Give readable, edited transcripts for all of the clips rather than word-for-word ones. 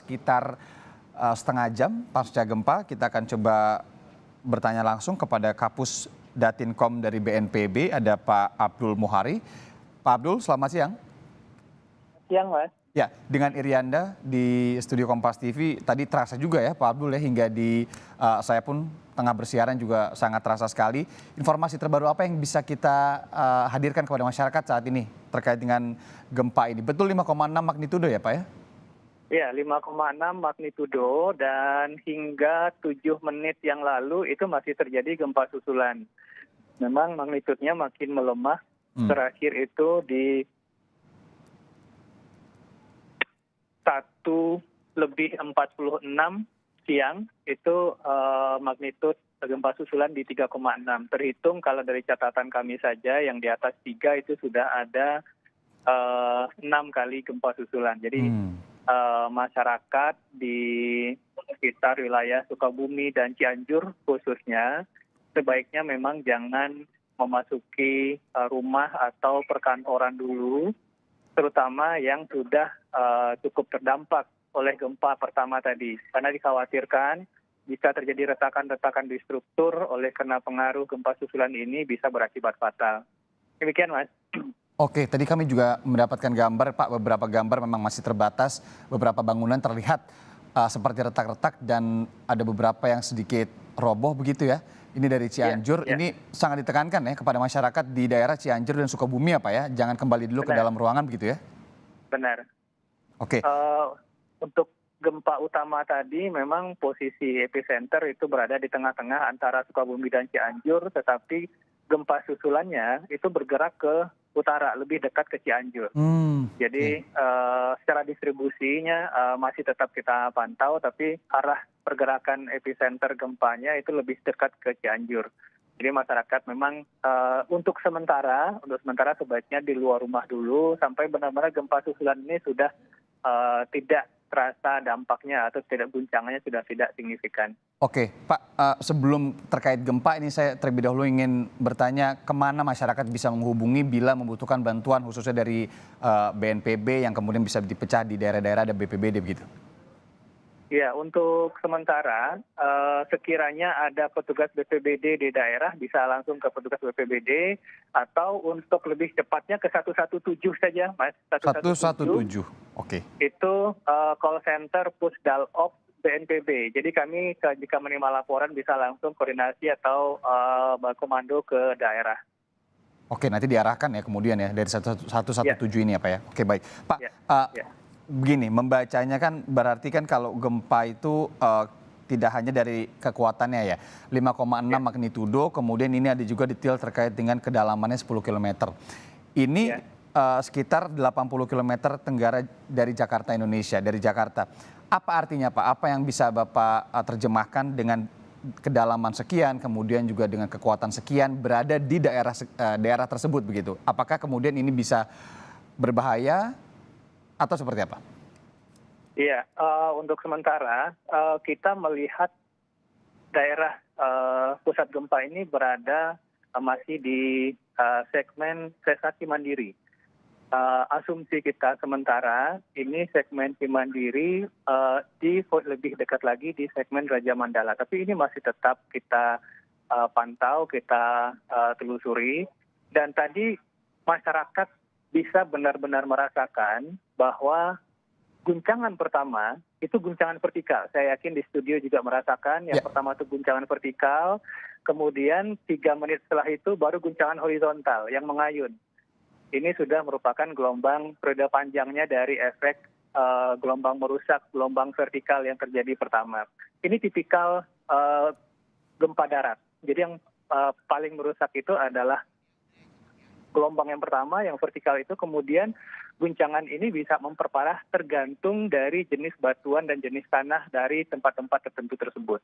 sekitar setengah jam pasca gempa. Kita akan coba bertanya langsung kepada Kapus Datinkom dari BNPB, ada Pak Abdul Muhari. Pak Abdul, selamat siang. Siang, Mas. Ya, dengan Irianda di Studio Kompas TV, tadi terasa juga ya Pak Abdul ya, hingga di saya pun tengah bersiaran juga sangat terasa sekali. Informasi terbaru apa yang bisa kita hadirkan kepada masyarakat saat ini terkait dengan gempa ini? Betul 5,6 magnitudo ya Pak ya? Ya, 5,6 magnitudo dan hingga 7 menit yang lalu itu masih terjadi gempa susulan. Memang magnitudenya makin melemah, terakhir itu di 1:46 siang itu magnitud gempa susulan di 3,6. Terhitung kalau dari catatan kami saja yang di atas 3 itu sudah ada 6 kali gempa susulan. Jadi masyarakat di sekitar wilayah Sukabumi dan Cianjur khususnya sebaiknya memang jangan memasuki rumah atau perkantoran dulu, terutama yang sudah cukup terdampak oleh gempa pertama tadi. Karena dikhawatirkan jika terjadi retakan-retakan di struktur oleh karena pengaruh gempa susulan ini bisa berakibat fatal. Demikian, Mas. Oke, tadi kami juga mendapatkan gambar, Pak, beberapa gambar memang masih terbatas, beberapa bangunan terlihat seperti retak-retak dan ada beberapa yang sedikit roboh begitu ya. Ini dari Cianjur, ini sangat ditekankan ya kepada masyarakat di daerah Cianjur dan Sukabumi ya Pak ya, jangan kembali dulu ke dalam ruangan begitu ya? Benar. Oke. Untuk gempa utama tadi memang posisi epicenter itu berada di tengah-tengah antara Sukabumi dan Cianjur, tetapi gempa susulannya itu bergerak ke utara, lebih dekat ke Cianjur. Jadi secara distribusinya masih tetap kita pantau, tapi arah pergerakan epicenter gempanya itu lebih dekat ke Cianjur. Jadi masyarakat memang untuk sementara sebaiknya di luar rumah dulu sampai benar-benar gempa susulan ini sudah tidak terasa dampaknya atau tidak guncangannya sudah tidak signifikan. Oke, Pak, sebelum terkait gempa ini saya terlebih dahulu ingin bertanya kemana masyarakat bisa menghubungi bila membutuhkan bantuan khususnya dari BNPB yang kemudian bisa dipecah di daerah-daerah ada BPBD begitu. Ya, untuk sementara sekiranya ada petugas BPBD di daerah bisa langsung ke petugas BPBD atau untuk lebih cepatnya ke 117 saja, Mas. 117, oke. Itu call center Pusdalop BNPB. Jadi kami jika menerima laporan bisa langsung koordinasi atau komando ke daerah. Oke, nanti diarahkan ya kemudian ya dari 117 ini ya Pak ya. Oke, baik. Pak, begini, membacanya kan berarti kan kalau gempa itu tidak hanya dari kekuatannya ya, 5,6 magnitudo, kemudian ini ada juga detail terkait dengan kedalamannya 10 km. Ini sekitar 80 km tenggara dari Jakarta, Indonesia, dari Jakarta. Apa artinya Pak? Apa yang bisa Bapak terjemahkan dengan kedalaman sekian, kemudian juga dengan kekuatan sekian berada di daerah tersebut begitu? Apakah kemudian ini bisa berbahaya atau seperti apa? Iya, untuk sementara kita melihat daerah pusat gempa ini berada masih di segmen sensasi mandiri. Asumsi kita sementara ini segmen Cimandiri lebih dekat lagi di segmen Raja Mandala. Tapi ini masih tetap kita pantau, kita telusuri. Dan tadi masyarakat bisa benar-benar merasakan bahwa guncangan pertama itu guncangan vertikal. Saya yakin di studio juga merasakan. Yang pertama itu guncangan vertikal, kemudian 3 menit setelah itu baru guncangan horizontal yang mengayun. Ini sudah merupakan gelombang periode panjangnya dari efek gelombang merusak, gelombang vertikal yang terjadi pertama. Ini tipikal gempa darat. Jadi yang paling merusak itu adalah gelombang yang pertama, yang vertikal itu, kemudian guncangan ini bisa memperparah tergantung dari jenis batuan dan jenis tanah dari tempat-tempat tertentu tersebut.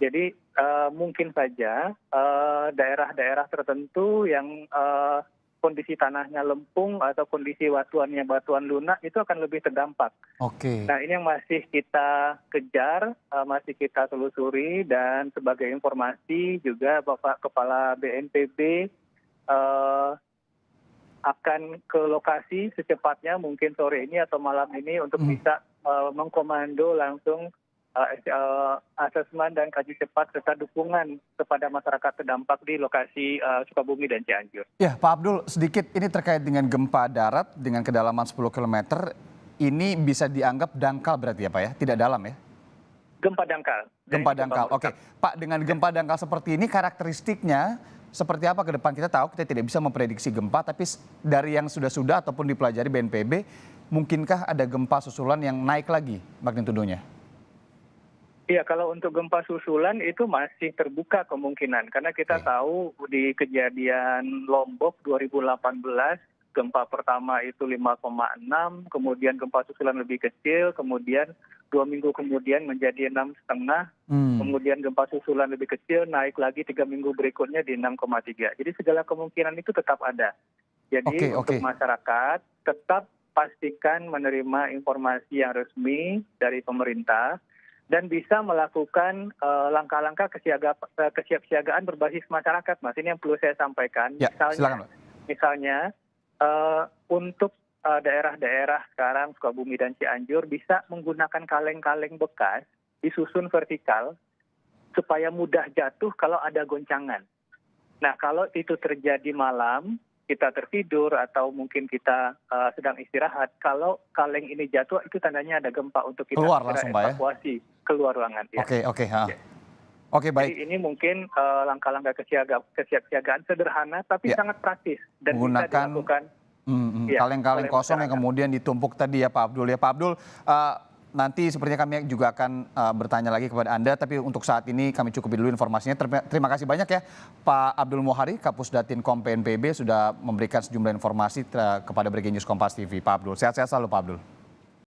Jadi mungkin saja daerah-daerah tertentu yang kondisi tanahnya lempung atau kondisi batuannya batuan lunak itu akan lebih terdampak. Oke. Nah, ini yang masih kita kejar, masih kita telusuri, dan sebagai informasi juga Bapak Kepala BNPB akan ke lokasi secepatnya, mungkin sore ini atau malam ini untuk bisa mengkomando langsung asesmen dan kaji cepat serta dukungan kepada masyarakat terdampak di lokasi Sukabumi dan Cianjur. Ya, Pak Abdul, sedikit ini terkait dengan gempa darat dengan kedalaman 10 km, ini bisa dianggap dangkal berarti ya Pak ya, tidak dalam ya? Gempa dangkal. Gempa dangkal, oke. Pak, dengan gempa dangkal seperti ini karakteristiknya seperti apa ke depan? Kita tahu kita tidak bisa memprediksi gempa, tapi dari yang sudah-sudah ataupun dipelajari BNPB, mungkinkah ada gempa susulan yang naik lagi magnitudonya? Iya, kalau untuk gempa susulan itu masih terbuka kemungkinan. Karena kita tahu di kejadian Lombok 2018, gempa pertama itu 5,6, kemudian gempa susulan lebih kecil, kemudian 2 minggu kemudian menjadi 6,5, kemudian gempa susulan lebih kecil, naik lagi 3 minggu berikutnya di 6,3. Jadi segala kemungkinan itu tetap ada. Jadi untuk masyarakat tetap pastikan menerima informasi yang resmi dari pemerintah, dan bisa melakukan langkah-langkah kesiapsiagaan berbasis masyarakat, Mas. Ini yang perlu saya sampaikan. Ya, misalnya untuk daerah-daerah sekarang Sukabumi dan Cianjur bisa menggunakan kaleng-kaleng bekas disusun vertikal supaya mudah jatuh kalau ada goncangan. Nah, kalau itu terjadi malam, kita tertidur atau mungkin kita sedang istirahat, kalau kaleng ini jatuh itu tandanya ada gempa untuk kita keluar langsung, evakuasi keluar ruangan. Ya. Oke, baik. Jadi ini mungkin langkah-langkah kesiapsiagaan sederhana tapi sangat praktis dan menggunakan bisa dilakukan. Kaleng-kaleng kosong yang kemudian ditumpuk tadi ya Pak Abdul. Ya Pak Abdul, nanti sepertinya kami juga akan bertanya lagi kepada Anda, tapi untuk saat ini kami cukupi dulu informasinya. Terima kasih banyak ya Pak Abdul Muhari, Kapusdatin.kom PNPB sudah memberikan sejumlah informasi kepada Breaking News Kompas TV. Pak Abdul, sehat-sehat selalu Pak Abdul.